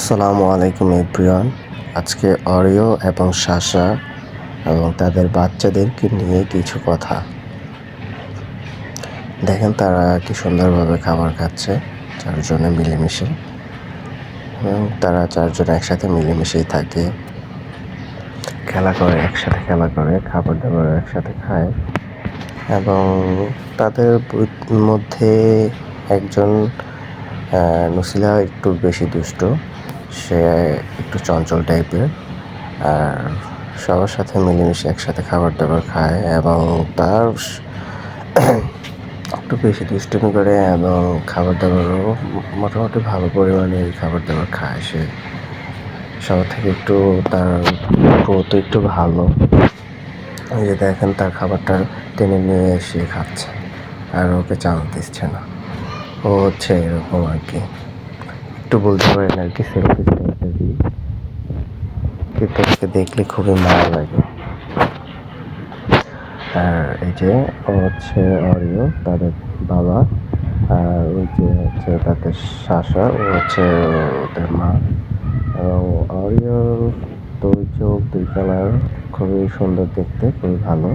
আসসালামু আলাইকুম এভরিওয়ান। আজকে অরিও এবং সাশা এবং তাদের বাচ্চাদেরকে নিয়ে কিছু কথা। দেখেন তারা কি সুন্দরভাবে খাবার খাচ্ছে চারজনে মিলেমিশে, এবং তারা চারজন একসাথে মিলেমিশেই থাকে, একসাথে খেলা করে, খাবার দাবার একসাথে খায়। এবং তাদের মধ্যে একজন নুসিলা একটু বেশি দুষ্ট, সে একটু চঞ্চল টাইপের, আর সবার সাথে মিলেমিশে একসাথে খাবার দাবার খায় এবং তার একটু বেশি দুষ্টুমি করে এবং খাবার দাবারও মোটামুটি ভালো পরিমাণে খাবার দাবার খায়। সে সবার থেকে একটু তার গ্রোথ একটু ভালো। এই যে দেখেন তার খাবারটা টেনে নিয়ে এসে খাচ্ছে আর ওকে চান্স দিচ্ছে না। ও হচ্ছে এরকম আর কি, একটু বলতে পারেন আর কি সেলফিশ টাইপেরই, কিন্তু ওকে দেখলে খুবই মায়া লাগে। আর এই যে ও হচ্ছে অরিও তাদের বাবা, আর ওই যে হচ্ছে তাদের শাশা, ও হচ্ছে ওদের মা। এবং অরিওর দুই চোখ, দুই কালার খুবই সুন্দর দেখতে, খুবই ভালো।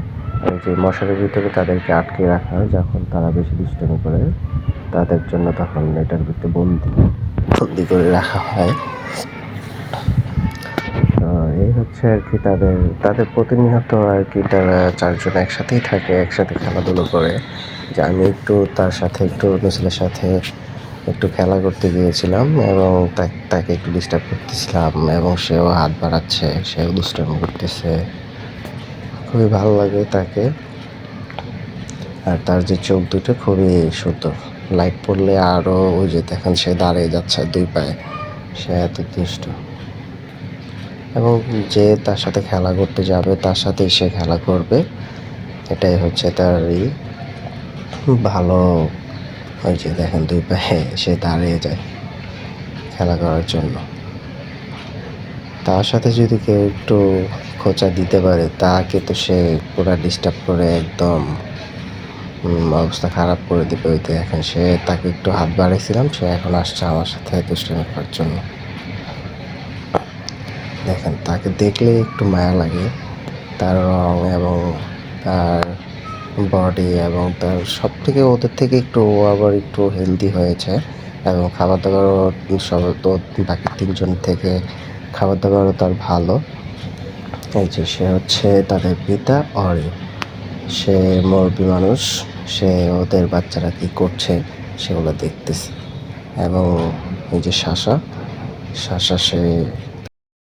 আর যে মশারির ভিতরে তাদেরকে আটকে রাখা হয় যখন তারা বেশি দুষ্টামি করে, তাদের জন্য তখন এটার ভিতরে বন্দি করে রাখা হয়। এই হচ্ছে আর কি তাদের তাদের প্রতিনিয়ত আর কি তারা চারজন একসাথেই থাকে, একসাথে খেলাধুলো করে। যে আমি একটু তার সাথে একটু নুসিলের সাথে একটু খেলা করতে গিয়েছিলাম এবং তাকে একটু ডিস্টার্ব করতেছিলাম, এবং সেও হাত বাড়াচ্ছে, সেও দুষ্টামি করতেছে, খুবই ভালো লাগে তাকে। আর তার যে চোখ দুটো খুবই সুন্দর, লাইট পড়লে আরও ওই যে দেখেন সে দাঁড়িয়ে যাচ্ছে দুই পায়ে, সে এত দুষ্ট। এবং যে তার সাথে খেলা করতে যাবে তার সাথেই সে খেলা করবে, এটাই হচ্ছে তার ভালো। ওই যে দেখেন দুই পায়ে সে দাঁড়িয়ে যায় খেলা করার জন্য। তার সাথে যদি কেউ একটু খোঁচা দিতে পারে তাকে তো সে পুরা ডিস্টার্ব করে একদম অবস্থা খারাপ করে দেবে। ওই দেখেন সে তাকে একটু হাত বাড়িয়েছিলাম, সে এখন আসছে আমার সাথে দুষ্টামি করার জন্য। দেখেন তাকে দেখলে একটু মায়া লাগে, তার রং এবং তার বডি এবং তার সব থেকে ওদের থেকে একটু ও আবার একটু হেলদি হয়েছে, এবং খাবার দাবারও সব তো বাকি তিনজন থেকে খাবার দাবারও তার ভালো। এই যে সে হচ্ছে তাদের পিতা অরি, সে মুরব্বী মানুষ, সে ওদের বাচ্চারা কী করছে সেগুলো দেখতেছে। এবং এই যে শাসা সে